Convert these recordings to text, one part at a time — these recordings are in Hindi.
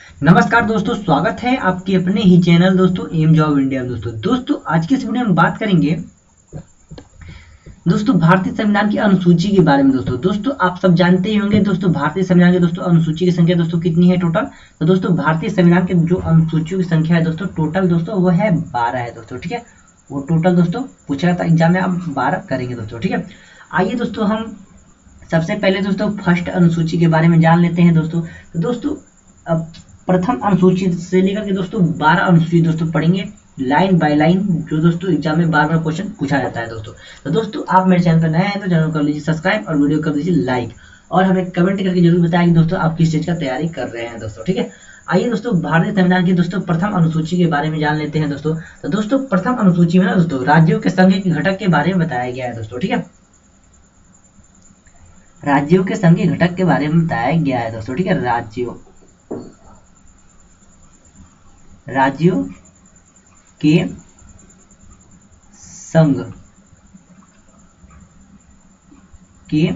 नमस्कार दोस्तों, स्वागत है आपके अपने ही चैनल दोस्तों एम जॉब इंडिया में। दोस्तों आज की इस वीडियो में बात करेंगे दोस्तों भारतीय संविधान की अनुसूची के बारे में। दोस्तों आप सब जानते ही होंगे दोस्तों भारतीय संविधान की दोस्तों अनुसूची की संख्या दोस्तों कितनी है टोटल। तो दोस्तों भारतीय संविधान के जो अनुसूचियों की संख्या है दोस्तों टोटल दोस्तों वो है 12 है दोस्तों। ठीक है, वो टोटल दोस्तों पूछा था एग्जाम में, आप 12 करेंगे दोस्तों। ठीक है, आइए दोस्तों हम सबसे पहले दोस्तों फर्स्ट अनुसूची के बारे में जान लेते हैं दोस्तों। तो दोस्तों अब प्रथम अनुसूची से लेकर के दोस्तों 12 अनुसूची दोस्तों पढ़ेंगे लाइन बाय लाइन, जो दोस्तों एग्जाम में बार बार क्वेश्चन पूछा जाता है दोस्तों। तो दोस्तों आप मेरे चैनल पर नए हैं तो चैनल कर लीजिए सब्सक्राइब और वीडियो कर दीजिए लाइक, और हमें कमेंट करके जरूर बताएं कि दोस्तों आप किस चीज का तैयारी कर रहे हैं दोस्तों। ठीक है, आइए दोस्तों भारतीय संविधान की दोस्तों प्रथम अनुसूची के बारे में जान लेते हैं दोस्तों। तो दोस्तों प्रथम अनुसूची में ना दोस्तों राज्यों के संघ के घटक के बारे में बताया गया है दोस्तों। ठीक है, राज्यों के संघ के घटक के बारे में बताया गया है दोस्तों। ठीक है, राज्यों के संघ के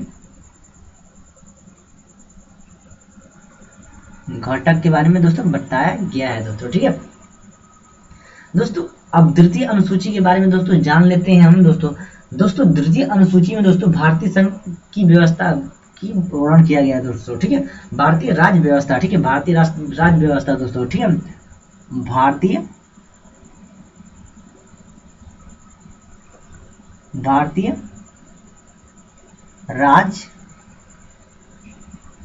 घटक के बारे में दोस्तों बताया गया है दोस्तों। ठीक है दोस्तों, अब द्वितीय अनुसूची के बारे में दोस्तों जान लेते हैं हम दोस्तों। द्वितीय अनुसूची में दोस्तों भारतीय संघ की व्यवस्था की वर्णन किया गया है दोस्तों। ठीक है, भारतीय राज्य व्यवस्था। ठीक है, भारतीय राज्य व्यवस्था दोस्तों। ठीक है, भारतीय राज्य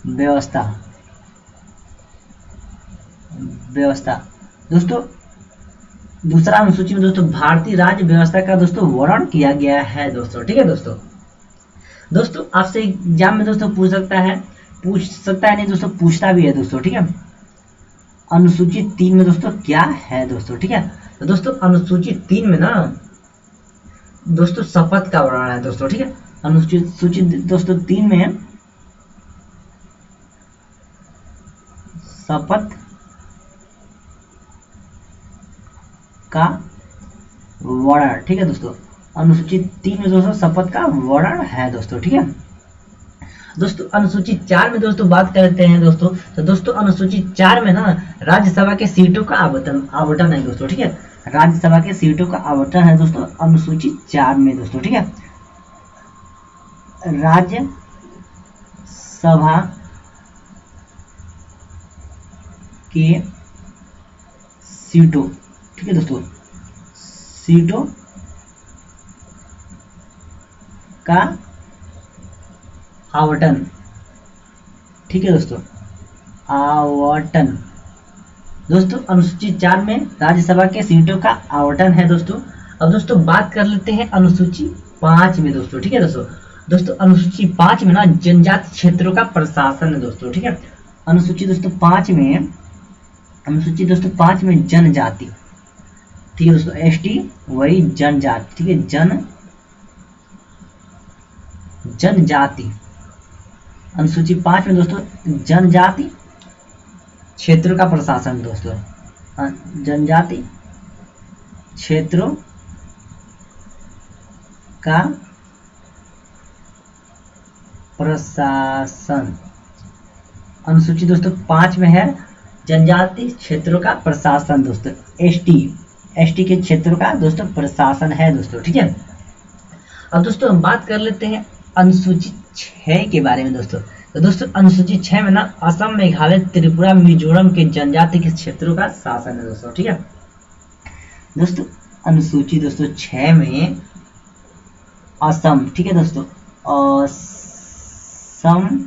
व्यवस्था दोस्तों। दूसरा अनुसूची में दोस्तों भारतीय राज्य व्यवस्था का दोस्तों वर्णन किया गया है दोस्तों। ठीक है दोस्तों आपसे एग्जाम में दोस्तों पूछ सकता है नहीं दोस्तों, पूछता भी है दोस्तों। ठीक है, अनुसूची 3 में दोस्तों क्या है दोस्तों। ठीक है, तो दोस्तों अनुसूची 3 में ना दोस्तों शपथ का वर्णन है दोस्तों। ठीक है, अनुसूची दोस्तों 3 में शपथ का वर्णन। ठीक है दोस्तों, अनुसूची 3 में दोस्तों शपथ का वर्णन है दोस्तों। ठीक है दोस्तों, अनुसूची 4 में दोस्तों बात करते हैं दोस्तों। तो दोस्तों अनुसूची 4 में ना राज्यसभा के सीटों का आवंटन है दोस्तों। ठीक है, राज्यसभा के सीटों का आवंटन है दोस्तों अनुसूची 4 में दोस्तों। ठीक है, राज्यसभा के सीटों, ठीक है दोस्तों, सीटों का आवंटन। ठीक है दोस्तों, आवंटन दोस्तों अनुसूची 4 में राज्यसभा के सीटों का आवंटन है दोस्तों। अब दोस्तों बात कर लेते हैं अनुसूची 5 में दोस्तों। ठीक है दोस्तों अनुसूची 5 में ना जनजाति क्षेत्रों का प्रशासन है दोस्तों। ठीक है, अनुसूची दोस्तों 5 में जनजाति। ठीक है दोस्तों, एसटी वही जनजाति। ठीक है, जनजाति अनुसूची 5 में दोस्तों जनजाति क्षेत्रों का प्रशासन दोस्तों। जनजाति क्षेत्रों का प्रशासन अनुसूची दोस्तों 5 में है जनजाति क्षेत्रों का प्रशासन दोस्तों। एसटी के क्षेत्रों का दोस्तों प्रशासन है दोस्तों। ठीक है, अब दोस्तों हम बात कर लेते हैं अनुसूची 6 के बारे में दोस्तों। तो दोस्तों अनुसूची 6 में ना असम, मेघालय, त्रिपुरा, मिजोरम के जनजाति के क्षेत्रों का शासन है दोस्तों। ठीक है दोस्तों, अनुसूची दोस्तों 6 में असम, ठीक है दोस्तों, असम,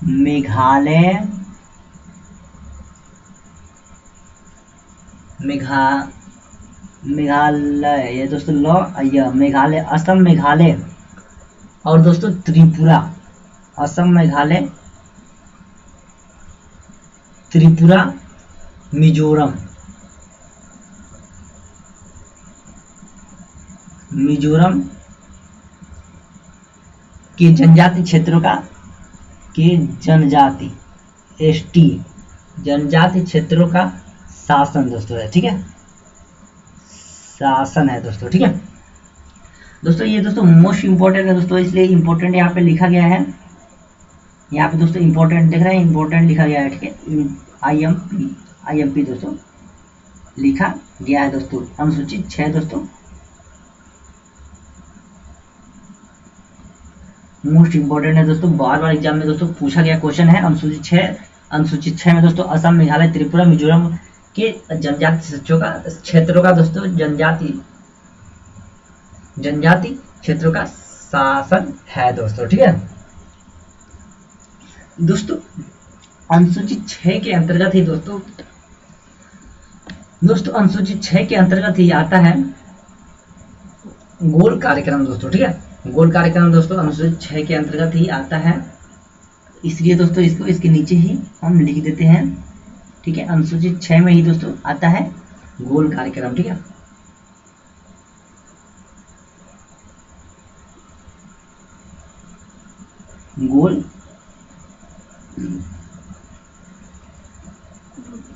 मेघालय, ये दोस्तों मेघालय, असम, मेघालय और दोस्तों त्रिपुरा, असम, मेघालय, त्रिपुरा, मिजोरम के जनजाति क्षेत्रों का एसटी जनजाति क्षेत्रों का शासन दोस्तों है। ठीक है, शासन है दोस्तों। ठीक है दोस्तों, ये दोस्तों मोस्ट इंपॉर्टेंट है दोस्तों, इसलिए इंपॉर्टेंट यहाँ पे लिखा गया है। यहाँ पे दोस्तों इंपॉर्टेंट दिख रहा है, इंपॉर्टेंट लिखा गया है। ठीक है, IMP दोस्तों लिखा गया है दोस्तों। अनुसूची 6 दोस्तों मोस्ट इंपोर्टेंट है दोस्तों, बार बार एग्जाम में दोस्तों पूछा गया क्वेश्चन है। अनुसूची 6 में दोस्तों असम, मेघालय, त्रिपुरा, मिजोरम के जनजाति क्षेत्रों का दोस्तों जनजाति क्षेत्रों का शासन है दोस्तों। ठीक है दोस्तों, अनुसूची 6 के अंतर्गत ही दोस्तों अनुसूची 6 के अंतर्गत ही आता है गोल कार्यक्रम दोस्तों। ठीक है, गोल कार्यक्रम दोस्तों अनुसूची 6 के अंतर्गत ही आता है, इसलिए दोस्तों इसको इसके नीचे ही हम लिख देते हैं। ठीक है, अनुसूची 6 में ही दोस्तों आता है गोल कार्यक्रम। ठीक है, गोल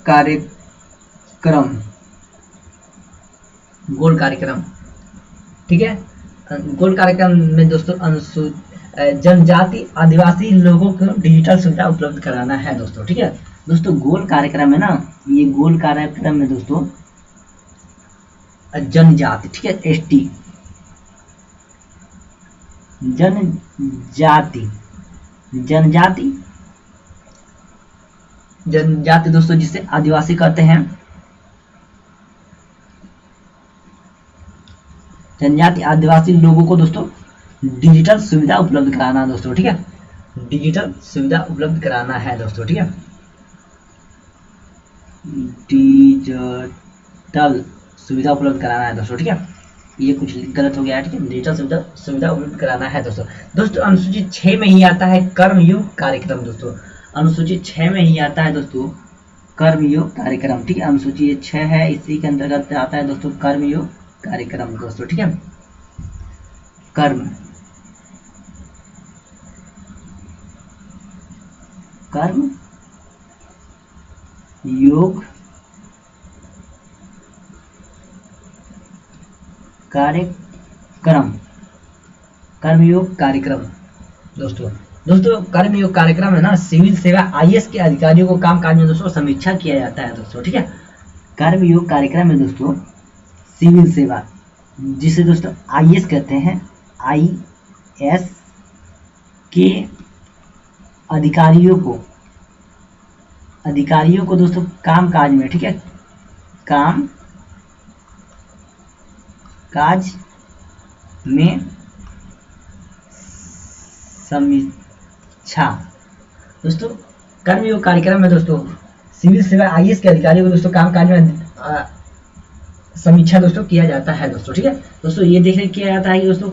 कार्यक्रम, गोल कार्यक्रम। ठीक है, गोल कार्यक्रम में दोस्तों जनजाति आदिवासी लोगों को डिजिटल सुविधा उपलब्ध कराना है दोस्तों। ठीक है दोस्तों, गोल कार्यक्रम है ना, ये गोल कार्यक्रम में दोस्तों जनजाति, ठीक है, ST जनजाति दोस्तों जिसे आदिवासी कहते हैं, जनजाति आदिवासी लोगों को दोस्तों डिजिटल सुविधा उपलब्ध कराना दोस्तों। ठीक है, डिजिटल सुविधा उपलब्ध कराना है दोस्तों। ठीक है, डिजिटल सुविधा उपलब्ध कराना है दोस्तों। ठीक है, ये कुछ गलत हो गया है। ठीक है, डिजिटल सुविधा उपलब्ध कराना है दोस्तों। दोस्तों अनुसूची 6 में ही आता है कर्मयोग कार्यक्रम दोस्तों। अनुसूची 6 में ही आता है दोस्तों कर्मयोग कार्यक्रम। ठीक है, अनुसूची 6 है, इसी के अंतर्गत आता है दोस्तों कर्मयोग कार्यक्रम दोस्तों। ठीक है, कर्म योग कार्यक्रम, कर्मयोग कार्यक्रम दोस्तों कर्मयोग कार्यक्रम है ना, सिविल सेवा IAS के अधिकारियों को काम काज में दोस्तों समीक्षा किया जाता है दोस्तों। ठीक है, कर्मयोग कार्यक्रम में दोस्तों सिविल सेवा जिसे दोस्तों IAS कहते हैं, IAS के अधिकारियों को दोस्तों काम काज में, ठीक है, काम काज में समीक्षा दोस्तों। कर्मयोग कार्यक्रम में दोस्तों सिविल सेवा IAS के अधिकारियों को दोस्तों काम काज में समीक्षा दोस्तों किया जाता है दोस्तों। ठीक है दोस्तों, ये देखने किया जाता है कि दोस्तों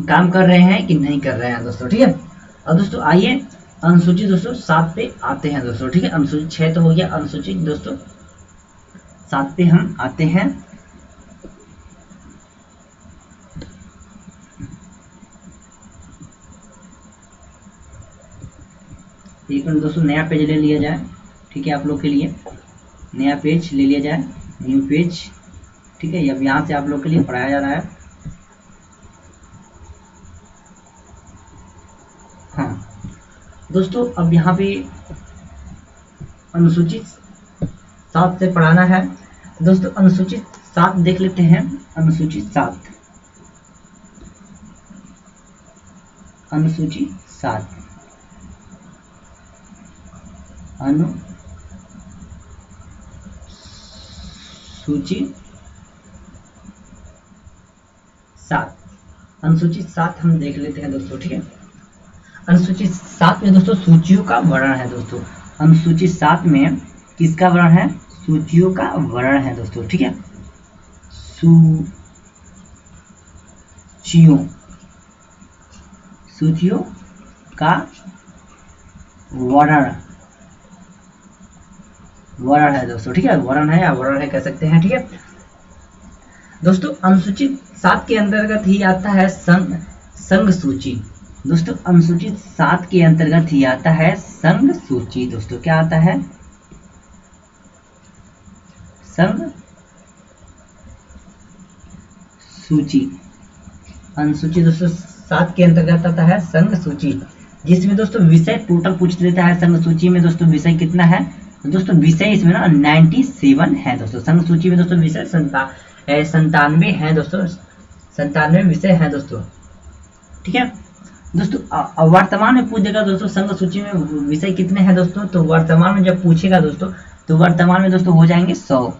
काम कर रहे हैं कि नहीं कर रहे हैं दोस्तों। ठीक है, अब दोस्तों आइए अनुसूची दोस्तों 7 पे आते हैं दोस्तों। ठीक है, अनुसूची 6 तो हो गया, अनुसूची दोस्तों 7 पे हम आते हैं। एक मिनट दोस्तों, नया पेज ले लिया जाए। ठीक है, आप लोग के लिए नया पेज ले लिया जाए, न्यू पेज। ठीक है, अब यहाँ से आप लोग के लिए पढ़ाया जा रहा है। हाँ दोस्तों, अब यहाँ पे अनुसूचित 7 से पढ़ाना है दोस्तों। अनुसूचित 7 देख लेते हैं। अनुसूचित 7 अनुसूची 7 अनुसूचित 7 हम देख लेते हैं दोस्तों। ठीक है, अनुसूचित 7 में दोस्तों सूचियों का वर्णन है दोस्तों। अनुसूचित 7 में किसका वर्णन है? सूचियों का वर्णन है दोस्तों। ठीक है, सूचियों का वर्णन है दोस्तों। ठीक है, वर्णन है या वर्णन है कह सकते हैं। ठीक है दोस्तों, अनुसूचित 7 के अंतर्गत ही आता है संघ सूची दोस्तों। अनुसूचित 7 के अंतर्गत ही आता है संघ सूची दोस्तों। क्या आता है? संघ सूची। अनुसूची दोस्तों 7 के अंतर्गत आता है संघ सूची, जिसमें दोस्तों विषय टोटल पूछ लेता है। संघ सूची में दोस्तों विषय कितना है? तो दोस्तों विषय इसमें ना 97 है दोस्तों। संघ सूची में दोस्तों विषय 97 है दोस्तों, 97 विषय है दोस्तों। ठीक है दोस्तों, वर्तमान में पूछ देगा दोस्तों संघ सूची में विषय कितने हैं दोस्तों, तो वर्तमान में जब पूछेगा दोस्तों तो वर्तमान में दोस्तों हो जाएंगे 100।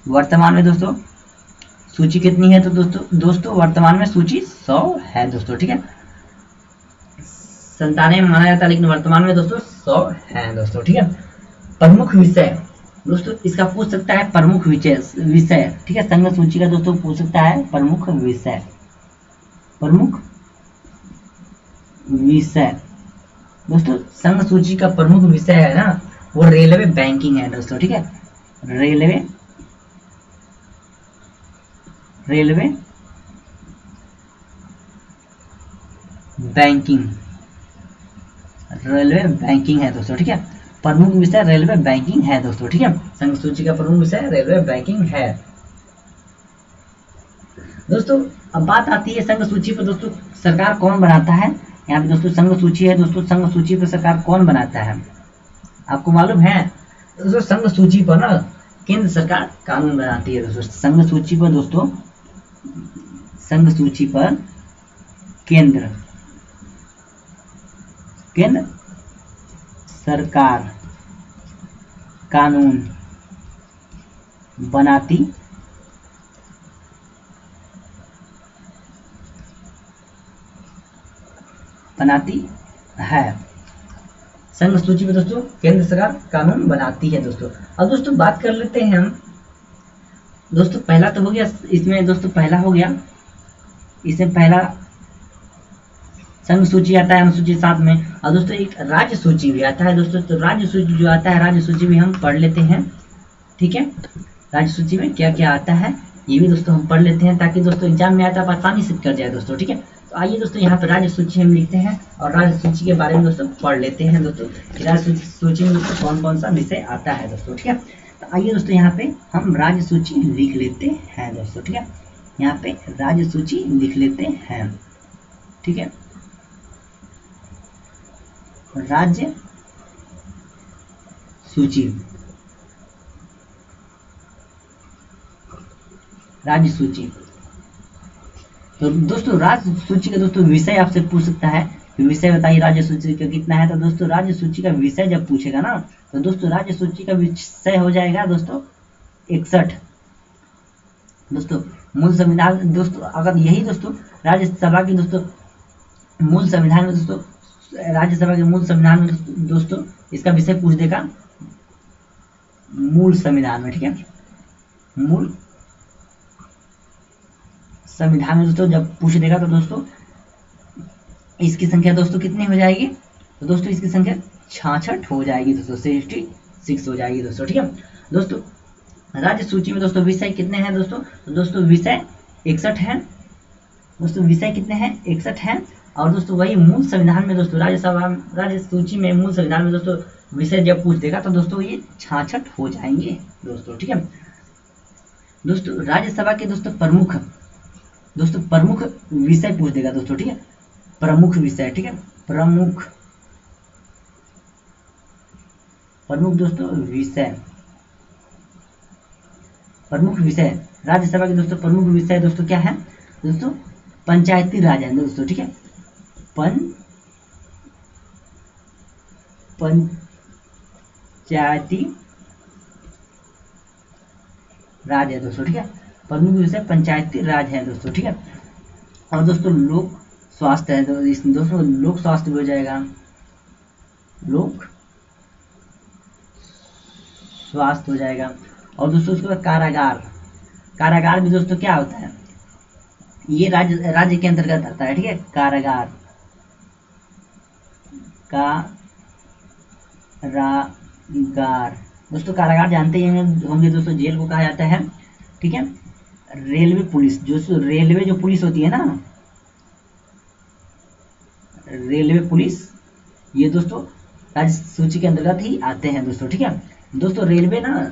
वर्तमान में दोस्तों सूची कितनी है, तो दोस्तों वर्तमान में सूची 100 है दोस्तों। ठीक है, 97 में माना जाता है लेकिन वर्तमान में दोस्तों 100 है दोस्तों। ठीक है, प्रमुख विषय दोस्तों इसका पूछ सकता है प्रमुख विषय। ठीक है, संघ सूची का दोस्तों पूछ सकता है प्रमुख विषय। प्रमुख विषय दोस्तों संघ सूची का प्रमुख विषय है ना वो रेलवे बैंकिंग है दोस्तों। ठीक है, रेलवे बैंकिंग है दोस्तों। ठीक है, प्रमुख विषय रेलवे बैंकिंग है दोस्तों। ठीक है, संघ सूची का प्रमुख विषय रेलवे बैंकिंग है दोस्तों। अब बात आती है संघ सूची पर दोस्तों सरकार कौन बनाता है। यहाँ पे दोस्तों संघ सूची है दोस्तों, संघ सूची पर सरकार कौन बनाता है आपको मालूम है दोस्तों। संघ सूची पर ना केंद्र सरकार कानून बनाती है दोस्तों। संघ सूची पर दोस्तों, संघ सूची पर केंद्र सरकार कानून बनाती है। संघ सूची में दोस्तों केंद्र सरकार कानून बनाती है दोस्तों। अब दोस्तों बात कर लेते हैं हम दोस्तों, पहला तो हो गया इसमें दोस्तों, पहला हो गया इसमें पहला संघ सूची आता है अनुसूची 7 में। और दोस्तों एक राज्य सूची भी आता है दोस्तों। तो राज्य सूची जो आता है, राज्य सूची भी हम पढ़ लेते हैं। ठीक है, राज्य सूची में क्या क्या आता है ये भी दोस्तों हम पढ़ लेते हैं ताकि दोस्तों एग्जाम में आता है आसानी से कर जाए दोस्तों। ठीक है, तो आइए दोस्तों यहाँ पर राज्य सूची हम लिखते हैं और राज्य सूची के बारे में दोस्तों पढ़ लेते हैं दोस्तों। राज्य सूची में दोस्तों कौन कौन सा विषय आता है दोस्तों। ठीक है, तो आइए दोस्तों यहाँ पे हम राज्य सूची लिख लेते हैं दोस्तों। ठीक है, यहाँ पे राज्य सूची लिख लेते हैं। ठीक है, राज्य सूची, राज्य सूची। तो दोस्तों राज्य सूची का दोस्तों विषय आपसे पूछ सकता है, विषय बताइए राज्य सूची का कितना है। तो दोस्तों राज्य सूची का विषय जब पूछेगा ना तो दोस्तों राज्य सूची का विषय हो जाएगा दोस्तों 61 दोस्तों। मूल संविधान दोस्तों, अगर यही दोस्तों राज्यसभा की दोस्तों मूल संविधान में दोस्तों, राज्यसभा के मूल संविधान में दोस्तों इसका विषय पूछ देगा मूल संविधान में। ठीक है, मूल संविधान में दोस्तों जब पूछ देगा तो दोस्तों इसकी संख्या दोस्तों कितनी हो जाएगी, तो दोस्तों इसकी संख्या 66 हो जाएगी दोस्तों, 66 हो जाएगी दोस्तों। ठीक है दोस्तों, राज्य सूची में दोस्तों विषय कितने हैं दोस्तों, तो दोस्तों विषय 61 है दोस्तों। विषय कितने हैं, 61 है। और दोस्तों वही मूल संविधान में दोस्तों राज्य सूची में मूल संविधान में दोस्तों विषय जब पूछ देगा तो दोस्तों ये 66 हो जाएंगे दोस्तों। ठीक है दोस्तों, राज्यसभा के दोस्तों प्रमुख विषय पूछ देगा दोस्तों। ठीक है, प्रमुख विषय। ठीक है, प्रमुख दोस्तों विषय, प्रमुख विषय राज्यसभा के दोस्तों प्रमुख विषय दोस्तों क्या है दोस्तों, पंचायती राज है दोस्तों। ठीक है, पंचायती राज है दोस्तों। ठीक है, प्रमुख विषय पंचायती राज है दोस्तों। ठीक है, और दोस्तों लोक स्वास्थ्य है तो इस दोस्तों लोक स्वास्थ्य भी हो जाएगा, लोक स्वास्थ्य हो जाएगा। और दोस्तों उसके बाद कारागार भी दोस्तों क्या होता है, ये राज्य के अंतर्गत आता है। ठीक है, कारागार दोस्तों, कारागार जानते ही होंगे दोस्तों, जेल को कहा जाता है। ठीक है, रेलवे पुलिस रेलवे जो पुलिस होती है ना, रेलवे पुलिस, ये दोस्तों राज्य सूची के अंतर्गत ही आते हैं दोस्तों। ठीक है दोस्तों, रेलवे ना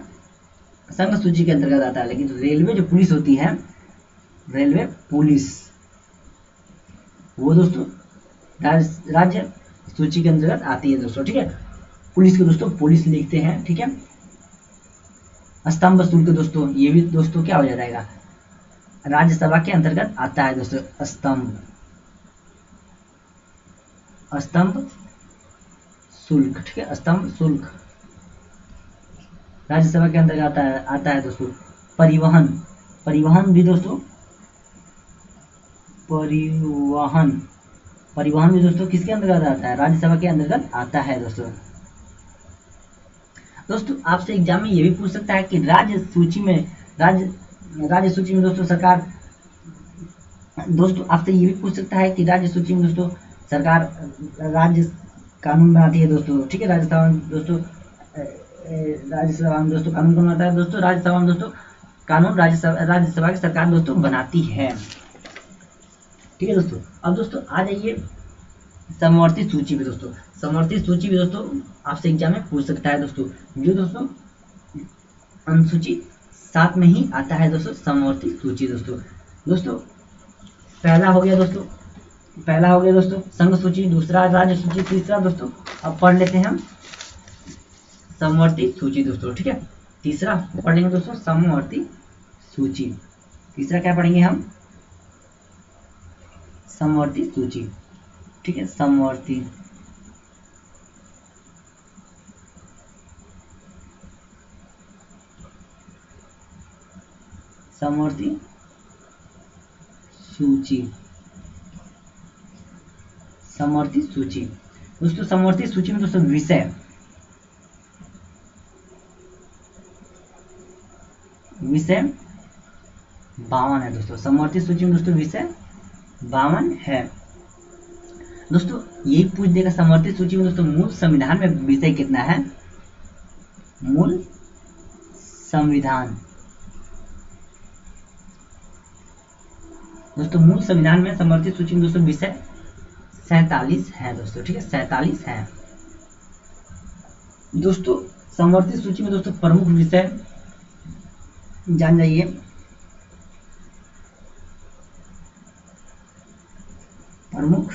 संघ सूची के अंतर्गत आता है लेकिन रेलवे जो पुलिस होती है, रेलवे पुलिस, वो दोस्तों राज्य सूची के अंतर्गत आती है दोस्तों। ठीक है, पुलिस के दोस्तों पुलिस लिखते हैं, ठीक है। स्तंभ शुल्क दोस्तों, ये भी दोस्तों क्या हो जाएगा, राज्यसभा के अंतर्गत आता है दोस्तों। स्तंभ स्तंभ शुल्क, ठीक है, स्तंभ शुल्क राज्यसभा के अंतर्गत आता है दोस्तों। परिवहन, परिवहन भी दोस्तों, परिवहन परिवहन भी दोस्तों किसके अंतर्गत आता है, राज्यसभा के अंतर्गत आता है दोस्तों। दोस्तों आपसे एग्जाम में ये भी पूछ सकता है कि राज्य सूची में दोस्तों सरकार, दोस्तों आपसे ये भी पूछ सकता है कि राज्य सूची में दोस्तों सरकार राज्य कानून बनाती है दोस्तों, ठीक है। राज्यसभा में दोस्तों कानून कौन बनाता है दोस्तों, राज्यसभा में दोस्तों कानून राज्यसभा की सरकार दोस्तों बनाती है, ठीक है दोस्तों। अब दोस्तों आ जाइए समवर्ती सूची में दोस्तों। समवर्ती सूची भी दोस्तों आपसे एग्जाम में पूछ सकता है दोस्तों, जो दोस्तों अनुसूची 7 में ही आता है दोस्तों, समवर्ती सूची दोस्तों। दोस्तों पहला हो गया दोस्तों संघ सूची, दूसरा राज्य सूची, तीसरा दोस्तों अब पढ़ लेते हैं हम समवर्ती सूची दोस्तों, ठीक है। तीसरा पढ़ेंगे दोस्तों समवर्ती सूची, तीसरा क्या पढ़ेंगे हम, समवर्ती सूची, ठीक है। समवर्ती सूची, समवर्ती सूची दोस्तों। समवर्ती सूची में दोस्तों विषय 52 है दोस्तों। समवर्ती सूची में दोस्तों विषय 52 है दोस्तों। यही पूछ देगा समवर्ती सूची में दोस्तों मूल संविधान में विषय कितना है, मूल संविधान दोस्तों, मूल संविधान में समवर्ती सूची में दोस्तों विषय 47 है दोस्तों, ठीक है, 47 है दोस्तों। समवर्ती सूची में दोस्तों प्रमुख विषय जान जाइए, प्रमुख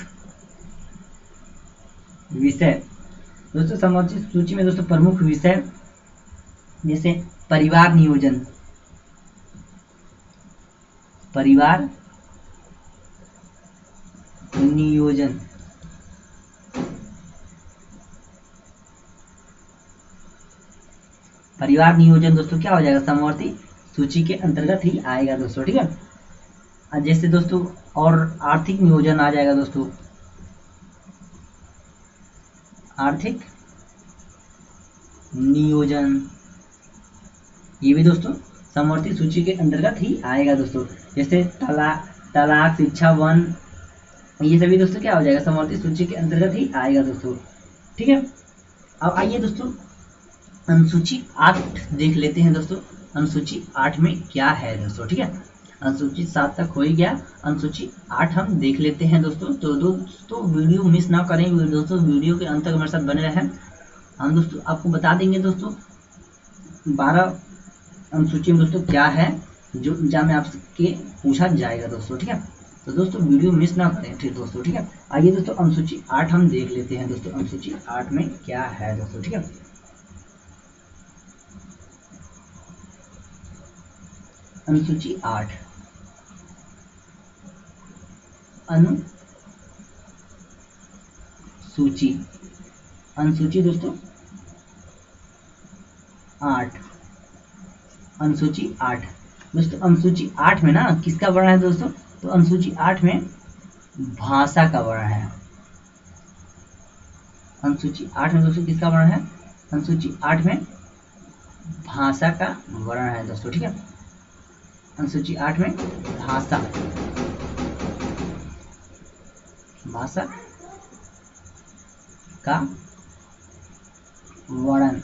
विषय दोस्तों। समवर्ती सूची में दोस्तों प्रमुख विषय जैसे परिवार नियोजन, परिवार नियोजन, परिवार नियोजन दोस्तों क्या हो जाएगा, समवर्ती सूची के अंतर्गत ही आएगा दोस्तों, ठीक है। जैसे दोस्तों और आर्थिक नियोजन आ जाएगा दोस्तों, आर्थिक नियोजन ये भी दोस्तों समवर्ती सूची के अंतर्गत ही आएगा दोस्तों। जैसे तलाक, शिक्षा, वन, ये सभी दोस्तों क्या हो जाएगा, समवर्ती सूची के अंतर्गत ही आएगा दोस्तों, ठीक है। अब आइए दोस्तों अनुसूची 8 देख लेते हैं दोस्तों। अनुसूची 8 में क्या है दोस्तों, ठीक है। अनुसूची 7 तक हो ही गया, अनुसूची 8 हम देख लेते हैं दोस्तों। तो दोस्तों वीडियो मिस ना करें दोस्तों, वीडियो के अंत तक हमारे साथ बने रहें। हम दोस्तों आपको बता देंगे दोस्तों 12 अनुसूची में दोस्तों क्या है जो एग्जाम में आपके पूछा जाएगा दोस्तों, ठीक है। तो दोस्तों वीडियो मिस ना करें, ठीक दोस्तों, ठीक है। आइए दोस्तों अनुसूची 8 हम देख लेते हैं दोस्तों, अनुसूची 8 में क्या है दोस्तों, ठीक है। अनुसूची 8 अनुसूची दोस्तों 8, अनुसूची 8 दोस्तों। अनुसूची 8 में ना किसका वर्णन है दोस्तों, तो अनुसूची 8 में भाषा का वर्णन है। अनुसूची 8 में दोस्तों किसका वर्णन है, अनुसूची 8 में भाषा का वर्णन है दोस्तों, ठीक है। अनुसूची 8 में भाषा का वर्णन,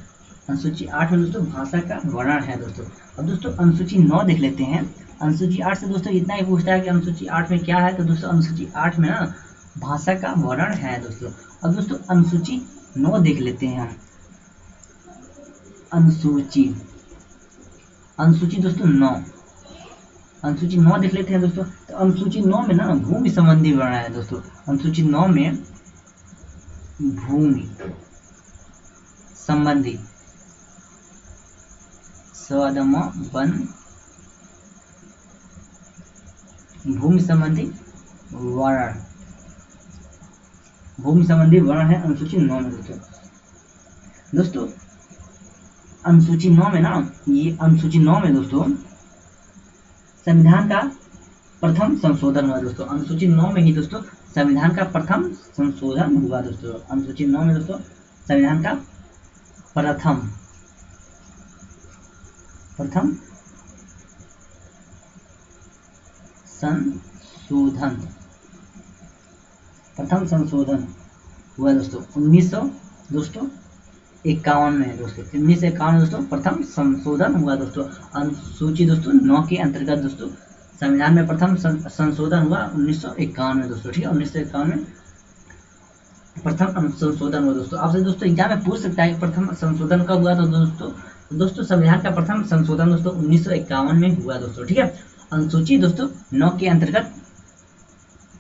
अनुसूची 8 में दोस्तों भाषा का वर्णन है दोस्तों। अब दोस्तों अनुसूची 9 देख लेते हैं। अनुसूची 8 से दोस्तों इतना ही पूछता है कि अनुसूची 8 में क्या है, तो दोस्तों अनुसूची 8 में ना भाषा का वर्णन है दोस्तों। अब दोस्तों अनुसूची 9 देख लेते हैं हम। अनुसूची दोस्तों 9, अनुसूची 9 देख लेते हैं दोस्तों। तो अनुसूची 9 में ना भूमि संबंधी वर्णन है दोस्तों। अनुसूची 9 में भूमि संबंधी स्वधम वन भूमि संबंधी वर्ण, भूमि संबंधी वर्ण है अनुसूची 9 में दोस्तों। दोस्तों अनुसूची 9 में ना, ये अनुसूची 9 में दोस्तों संविधान का प्रथम संशोधन हुआ दोस्तों। अनुसूची 9 में ही दोस्तों संविधान का प्रथम संशोधन हुआ दोस्तों। अनुसूची 9 में दोस्तों संविधान का प्रथम संशोधन हुआ दोस्तों 1951 में दोस्तों। 1951 दोस्तों प्रथम संशोधन हुआ दोस्तों। अनुसूची दोस्तों 9 के अंतर्गत दोस्तों संविधान में प्रथम संशोधन हुआ 1951 में दोस्तों। ठीक है, 1951 में प्रथम संशोधन हुआ दोस्तों। आपसे दोस्तों एग्जाम में पूछ सकता है प्रथम संशोधन कब हुआ। तो दोस्तों संविधान का प्रथम संशोधन दोस्तों 1951 में हुआ दोस्तों। ठीक है, अनुसूची दोस्तों 9 के अंतर्गत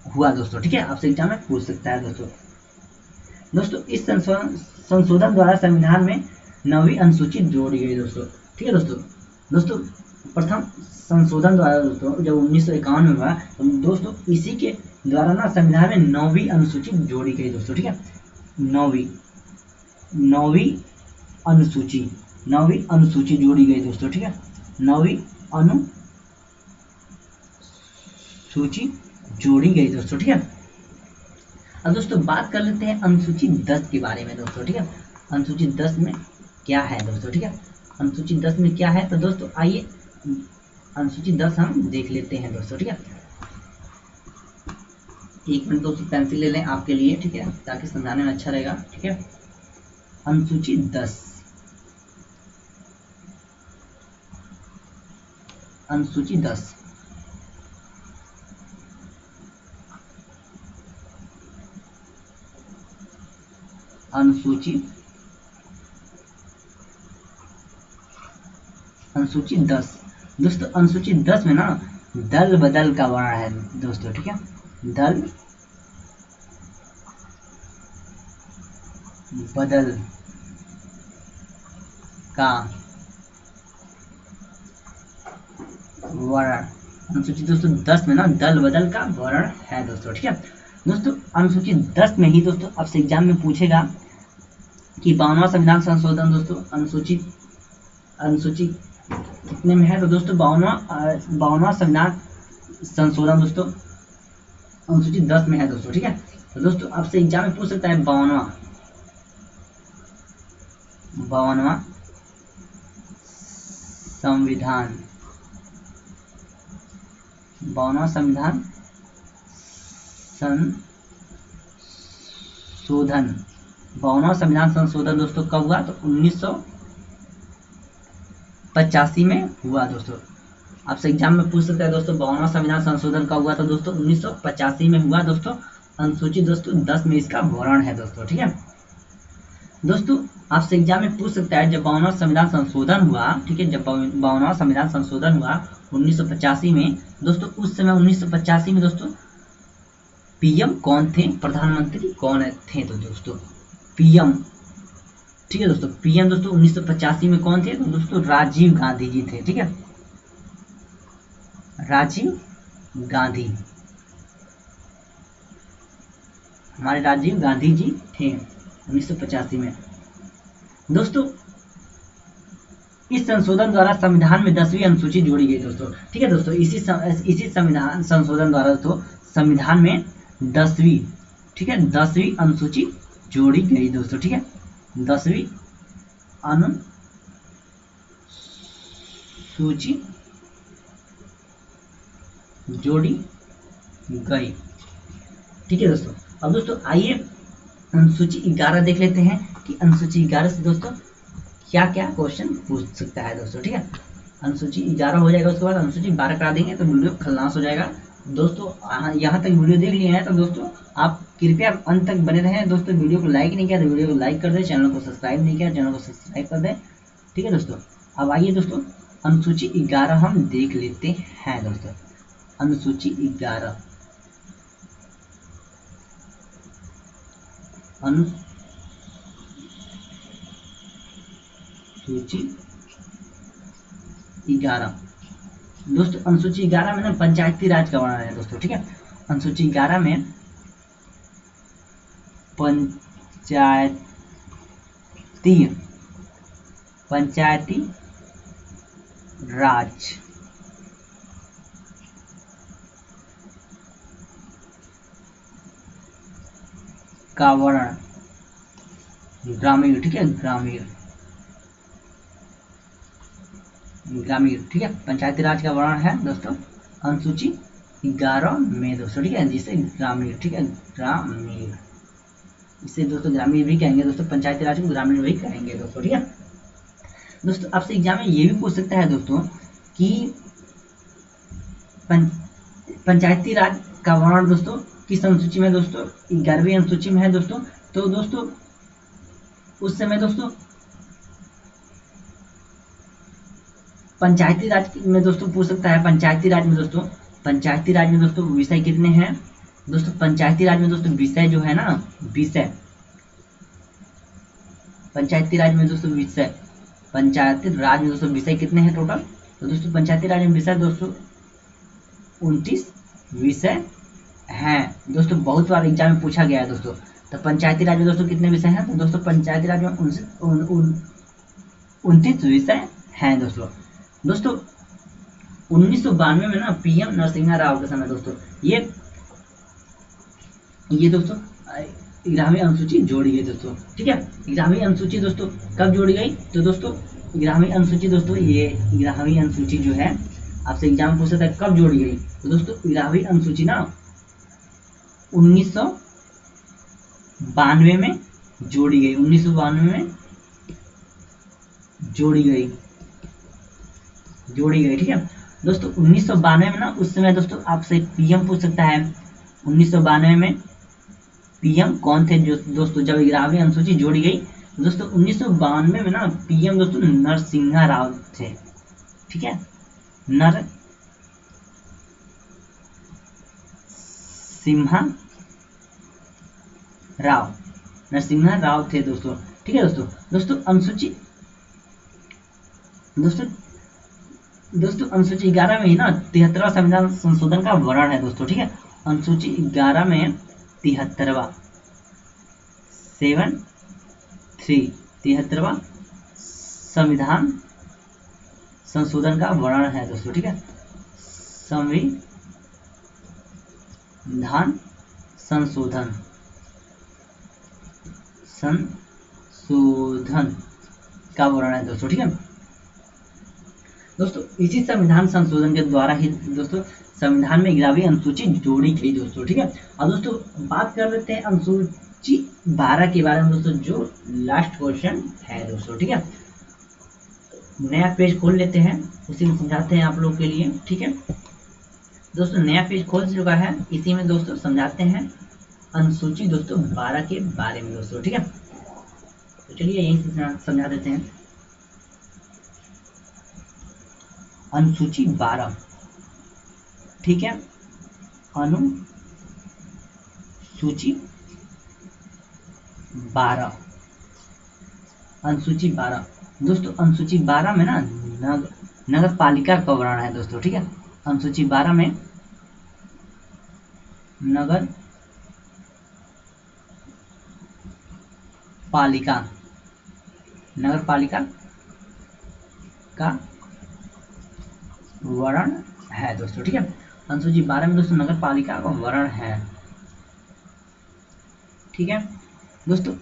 हुआ दोस्तों। ठीक है, आपसे एग्जाम में पूछ सकता है दोस्तों। दोस्तों इस संशोधन द्वारा संविधान में 9वीं अनुसूची जोड़ी गई दोस्तों। ठीक है दोस्तों प्रथम संशोधन द्वारा दोस्तों जब 1951 में हुआ तो दोस्तों इसी के द्वारा ना संविधान में 9वीं अनुसूची जोड़ी गई दोस्तों। ठीक है, 9वीं अनुसूची जोड़ी गई दोस्तों। ठीक है, 9वीं अनुसूची जोड़ी गई दोस्तों। ठीक है, अब दोस्तों बात कर लेते हैं अनुसूची 10 के बारे में दोस्तों। ठीक है, अनुसूची 10 में क्या है दोस्तों। ठीक है, अनुसूची 10 में क्या है तो दोस्तों आइए अनुसूची 10 हम देख लेते हैं दोस्तों। ठीक है, एक मिनट दोस्तों पेंसिल ले लें आपके लिए। ठीक है, ताकि समझाने में अच्छा रहेगा। ठीक है, अनुसूची 10 अनुसूची 10 दोस्तों अनुसूची 10 में ना दल बदल का वर्ण है दोस्तों। ठीक है, दल बदल का वर्ण अनुसूची दोस्तों 10 में ना दल बदल का वर्ण है दोस्तों। ठीक है दोस्तों, अनुसूची 10 में ही दोस्तों आपसे एग्जाम में पूछेगा कि 52वां संविधान संशोधन दोस्तों अनुसूची कितने में है तो दोस्तों 52वां संविधान संशोधन दोस्तों अनुसूची 10 में है दोस्तों। ठीक है, तो दोस्तों आपसे एग्जाम में पूछ सकता है 52वां संविधान 52वां संविधान संशोधन 52वां संविधान संशोधन दोस्तों कब हुआ तो 1985 में हुआ दोस्तों। आपसे एग्जाम में पूछ सकता है दोस्तों 52वां संविधान संशोधन कब हुआ तो दोस्तों 1985 में हुआ दोस्तों। अनुसूची दोस्तों 10 में इसका वर्ण है दोस्तों। ठीक है दोस्तों, आपसे एग्जाम में पूछ सकता है जब 52वां संविधान संशोधन हुआ। ठीक है, जब 52वां संविधान संशोधन हुआ 1985 में दोस्तों, उस समय 1985 में दोस्तों पीएम कौन थे, प्रधानमंत्री कौन थे तो दोस्तों पीएम। ठीक है दोस्तों, पीएम दोस्तों 1985 में कौन थे तो दोस्तों राजीव गांधी जी थे। ठीक है, राजीव गांधी, हमारे राजीव गांधी जी थे 1985 में दोस्तों। इस संशोधन द्वारा संविधान में 10वीं अनुसूची जोड़ी गई दोस्तों। ठीक है दोस्तों, इसी संविधान संशोधन द्वारा दोस्तों संविधान में 10वीं अनुसूची जोड़ी गई दोस्तों। ठीक है, 10वीं अनुसूची जोड़ी गई। ठीक है दोस्तों, अब दोस्तों आइए अनुसूची 11 देख लेते हैं कि अनुसूची 11 से दोस्तों क्या क्या क्वेश्चन पूछ सकता है दोस्तों। ठीक है, अनुसूची 11 हो जाएगा, उसके बाद अनुसूची 12 करा देंगे तो वीडियो खलास हो जाएगा दोस्तों। यहाँ तक वीडियो देख लिए हैं तो दोस्तों आप कृपया अंत तक बने रहें दोस्तों। वीडियो को लाइक नहीं किया तो वीडियो को लाइक कर दें, चैनल को सब्सक्राइब नहीं किया चैनल को सब्सक्राइब कर दें। ठीक है दोस्तों, अब आइए दोस्तों अनुसूची 11 हम देख लेते हैं दोस्तों। अनुसूची 11 अनुसूची अनुसूची 11 दोस्तों, अनुसूची 11 में ना पंचायती राज का वर्णन है दोस्तों, ठीक है। अनुसूची 11 में पंचायती राज का वर्णन, ग्रामीण, ठीक है, ग्रामीण, ठीक है, पंचायती राज का वर्णन है दोस्तों अनुसूची 11 में दोस्तों, ठीक है, जिसे ग्रामीण, ठीक है, ग्रामीण, इसे दोस्तों ग्रामीण भी कहेंगे दोस्तों, पंचायती राज को ग्रामीण भी कहेंगे दोस्तों, ठीक है। दोस्तों आपसे एग्जाम में ये भी पूछ सकता है दोस्तों कि पंचायती राज का वर्णन दोस्तों किस अनुसूची में दोस्तों, 11वीं अनुसूची में है दोस्तों। तो दोस्तों उस समय दोस्तों पंचायती राज में दोस्तों पूछ सकता है, पंचायती राज में दोस्तों विषय कितने हैं दोस्तों, पंचायती राज में दोस्तों विषय जो है ना, विषय, पंचायती राज में दोस्तों विषय, पंचायती राज में दोस्तों विषय कितने हैं टोटल, तो दोस्तों पंचायती राज में विषय दोस्तों 29 विषय हैं दोस्तों, बहुत बार एग्जाम में पूछा गया है दोस्तों। तो पंचायती राज में दोस्तों कितने विषय हैं, तो दोस्तों पंचायती राज में 29 विषय हैं दोस्तों। दोस्तों 1992 में ना पीएम नरसिम्हा राव के समय दोस्तों ये दोस्तों 11वीं अनुसूची जोड़ी गई दोस्तों, ठीक है। 11वीं अनुसूची दोस्तों कब जोड़ी गई, तो दोस्तों 11वीं अनुसूची दोस्तों, ये 11वीं अनुसूची जो है आपसे एग्जाम पूछ सकता है कब जोड़ी गई, तो दोस्तों 11वीं अनुसूची ना 1992 में जोड़ी गई, 1992 में जोड़ी गई, ठीक है दोस्तों। 1992 में ना उस समय दोस्तों आपसे पीएम पूछ सकता है, 1992 में पीएम कौन थे जो दोस्तों जब 11वीं अनुसूची जोड़ी गई, दोस्तों 1992 में ना पीएम दोस्तों नरसिम्हा राव थे, ठीक है, नरसिम्हा राव थे दोस्तों, ठीक है दोस्तों। दोस्तों अनुसूची 11 में ही ना 73वां संविधान संशोधन का वर्णन है दोस्तों, ठीक है। अनुसूची 11 में 73वां 73वां संविधान संशोधन का वर्णन है दोस्तों, ठीक है, संविधान संशोधन का वर्णन है दोस्तों, ठीक है दोस्तों। इसी संविधान संशोधन के द्वारा ही दोस्तों संविधान में 11वीं अनुसूची जोड़ी गई दोस्तों, ठीक है। और दोस्तों बात कर लेते हैं अनुसूची 12 के बारे में दोस्तों, जो लास्ट क्वेश्चन है दोस्तों, ठीक है। नया पेज खोल लेते हैं, उसी में समझाते हैं आप लोग के लिए, ठीक है दोस्तों। नया पेज खोल चुका है, इसी में दोस्तों समझाते हैं अनुसूची दोस्तों 12 के बारे में दोस्तों, ठीक है। तो चलिए यहीं से समझा देते हैं अनुसूची 12, ठीक है, अनुसूची 12 दोस्तों, अनुसूची 12 में ना नगर पालिका का वर्णन है दोस्तों, ठीक है। अनुसूची 12 में नगर पालिका का वर्णन है दोस्तों, ठीक है। अनुसूची 12 में दोस्तों नगर पालिका का वर्णन है, ठीक है दोस्तों।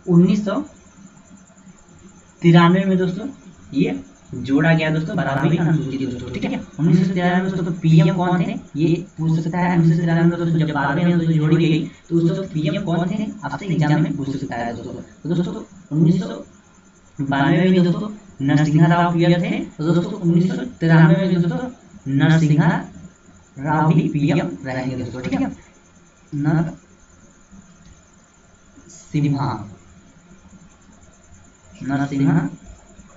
1993 में दोस्तों ये जोड़ा गया दोस्तों 12वीं अनुसूची दोस्तों, ठीक है। 1993 में दोस्तों पीएम कौन थे, ये पूछ सकता है। 1993 में दोस्तों जब 12वीं अनुसूची जोड़ी गई तो उस दोस्तों पीएम कौन थे, आपसे एग्जाम में पूछ सकता है दोस्तों। तो दोस्तों 1992 में दोस्तों नरसिम्हा राव पीएम थे, तो दोस्तों 1993 में दोस्तों नरसिम्हा राव भी पीएम रहेंगे दोस्तों, ठीक है। नरसिम्हा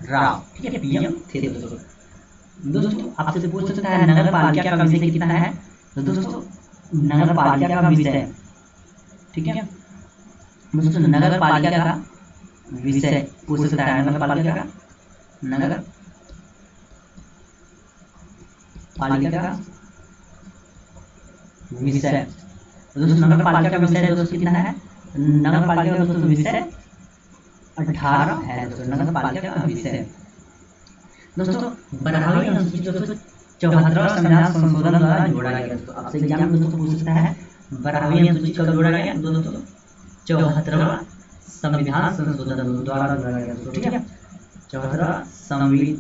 राव, ठीक है, पीएम थे दोस्तों। दोस्तों आपसे पूछ सकता है नगर पालिका का विषय कितना है, तो दोस्तों नगर पालिका का विषय, ठीक है दोस्तों, नगर पालिका का विषय पूछ सकता है, नगर पालिका का, नगर पालिका का विषय। दोस्तों नगर पालिका का विषय दोस्तों कितना है, नगर पालिका का दोस्तों विषय 18 है दोस्तों, नगर पालिका का विषय। दोस्तों 12वीं अनुसूची दोस्तों 74वां संविधान संशोधन द्वारा जोड़ा गया। दोस्तों आपसे एग्जाम में दोस्तों पूछ सकता है 12वीं अनुसूची कब जोड़ा गया दोस्तों, 74वां संविधान संशोधन द्वारा जोड़ा गया दोस्तों, ठीक है। 74वां संविधान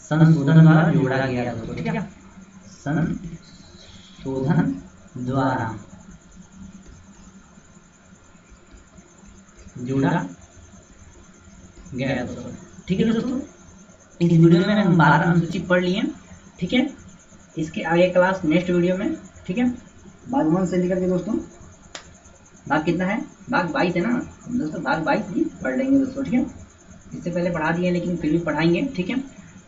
संशोधन द्वारा जोड़ा गया दोस्तों, ठीक है। संशोधन द्वारा जोड़ा गया दोस्तों, ठीक है दोस्तों। इस वीडियो में हम 12 अनुसूची पढ़ लिए, ठीक है। इसके आगे क्लास नेक्स्ट वीडियो में, ठीक है। भाग 1 से लेकर के दोस्तों भाग कितना है, भाग 22 है ना दोस्तों, भाग 22 भी पढ़ लेंगे दोस्तों, ठीक है। इससे पहले पढ़ा दिए लेकिन फिर भी पढ़ाएंगे, ठीक है।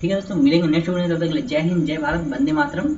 ठीक है दोस्तों, मिलेंगे नेक्स्ट वीडियो में, तब तक के लिए जय हिंद, जय भारत, वंदे मातरम।